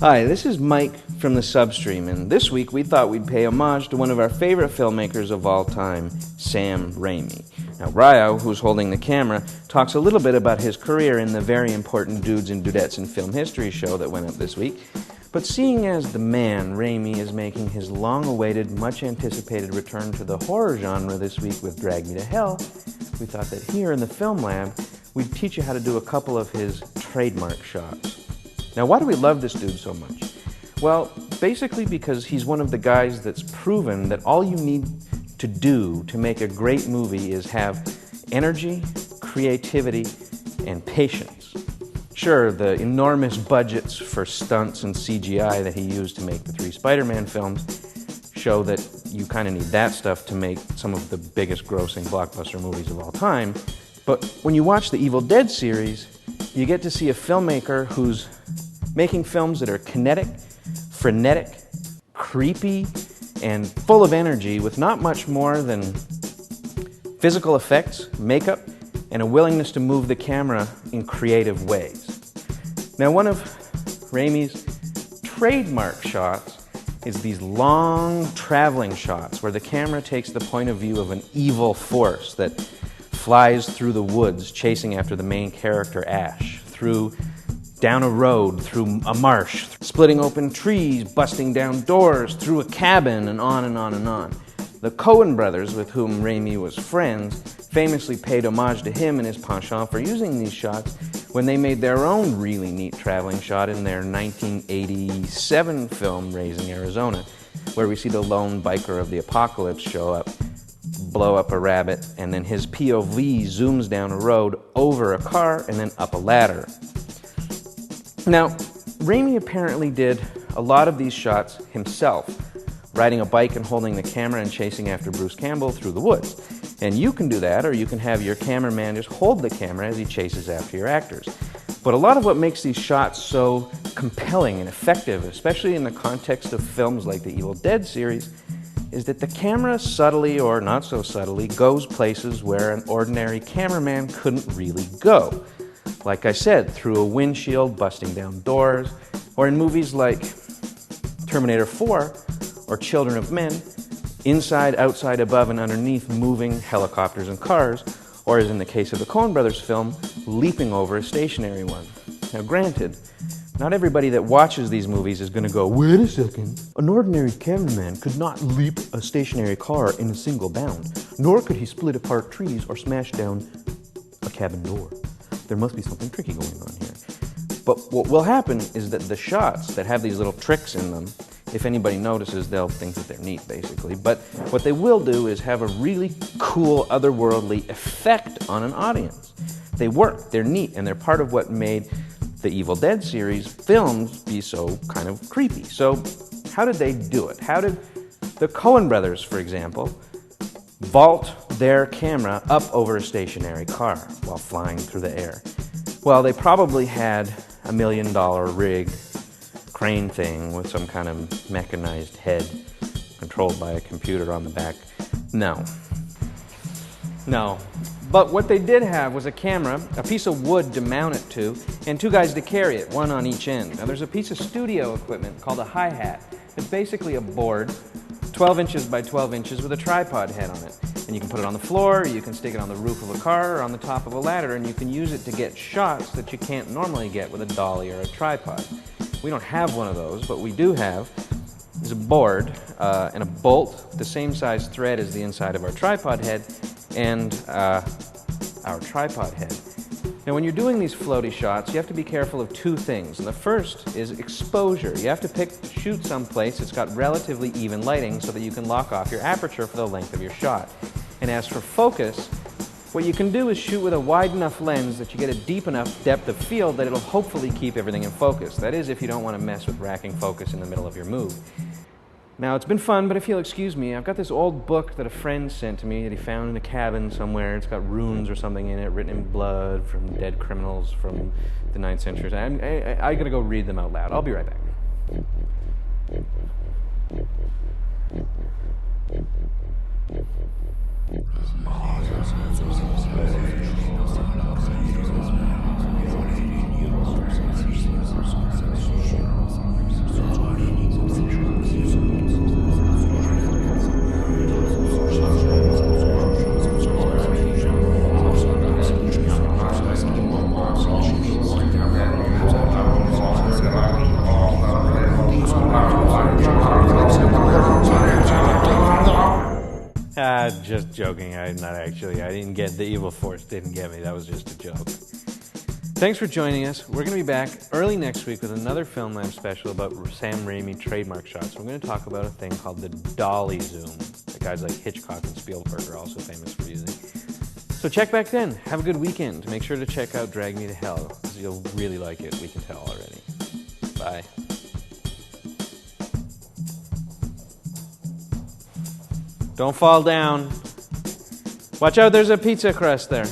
Hi, this is Mike from The Substream, and this week we thought we'd pay homage to one of our favorite filmmakers of all time, Sam Raimi. Now, Ryo, who's holding the camera, talks a little bit about his career in the very important Dudes and Dudettes in Film History show that went up this week. But seeing as the man, Raimi, is making his long-awaited, much-anticipated return to the horror genre this week with Drag Me to Hell, we thought that here in the Film Lab, we'd teach you how to do a couple of his trademark shots. Now, why do we love this dude so much? Well, basically because he's one of the guys that's proven that all you need to do to make a great movie is have energy, creativity, and patience. Sure, the enormous budgets for stunts and CGI that he used to make the 3 Spider-Man films show that you kind of need that stuff to make some of the biggest grossing blockbuster movies of all time. But when you watch the Evil Dead series, you get to see a filmmaker who's making films that are kinetic, frenetic, creepy, and full of energy with not much more than physical effects, makeup, and a willingness to move the camera in creative ways. Now, one of Raimi's trademark shots is these long traveling shots where the camera takes the point of view of an evil force that flies through the woods chasing after the main character Ash, down a road, through a marsh, splitting open trees, busting down doors, through a cabin, and on and on and on. The Coen brothers, with whom Raimi was friends, famously paid homage to him and his penchant for using these shots when they made their own really neat traveling shot in their 1987 film, Raising Arizona, where we see the lone biker of the apocalypse show up, blow up a rabbit, and then his POV zooms down a road, over a car, and then up a ladder. Now, Raimi apparently did a lot of these shots himself, riding a bike and holding the camera and chasing after Bruce Campbell through the woods. And you can do that, or you can have your cameraman just hold the camera as he chases after your actors. But a lot of what makes these shots so compelling and effective, especially in the context of films like the Evil Dead series, is that the camera subtly or not so subtly goes places where an ordinary cameraman couldn't really go. Like I said, through a windshield, busting down doors, or in movies like Terminator 4 or Children of Men, inside, outside, above, and underneath moving helicopters and cars, or as in the case of the Coen brothers film, leaping over a stationary one. Now granted, not everybody that watches these movies is going to go, wait a second, an ordinary cameraman could not leap a stationary car in a single bound, nor could he split apart trees or smash down a cabin door. There must be something tricky going on here. But what will happen is that the shots that have these little tricks in them, if anybody notices, they'll think that they're neat, basically. But what they will do is have a really cool, otherworldly effect on an audience. They work, they're neat, and they're part of what made the Evil Dead series films be so kind of creepy. So how did they do it? How did the Coen brothers, for example, vault their camera up over a stationary car while flying through the air? Well, they probably had $1 million rigged crane thing with some kind of mechanized head controlled by a computer on the back. No. But what they did have was a camera, a piece of wood to mount it to, and 2 guys to carry it, 1 on each end. Now there's a piece of studio equipment called a hi-hat. It's basically a board, 12 inches by 12 inches with a tripod head on it. And you can put it on the floor, you can stick it on the roof of a car or on the top of a ladder, and you can use it to get shots that you can't normally get with a dolly or a tripod. We don't have one of those, but we do have is a board and a bolt, the same size thread as the inside of our tripod head, and our tripod head. Now, when you're doing these floaty shots, you have to be careful of 2 things. And the first is exposure. You have to shoot someplace that's got relatively even lighting so that you can lock off your aperture for the length of your shot. And as for focus, what you can do is shoot with a wide enough lens that you get a deep enough depth of field that it'll hopefully keep everything in focus. That is, if you don't want to mess with racking focus in the middle of your move. Now, it's been fun, but if you'll excuse me, I've got this old book that a friend sent to me that he found in a cabin somewhere. It's got runes or something in it, written in blood from dead criminals from the 9th century. I gotta go read them out loud. I'll be right back. just joking. I'm not actually. I didn't get the evil force. Didn't get me. That was just a joke. Thanks for joining us. We're going to be back early next week with another Film Lab special about Sam Raimi trademark shots. We're going to talk about a thing called the dolly zoom that guys like Hitchcock and Spielberg are also famous for using. So check back then. Have a good weekend. Make sure to check out Drag Me to Hell, because you'll really like it. We can tell already. Bye. Don't fall down. Watch out, there's a pizza crust there.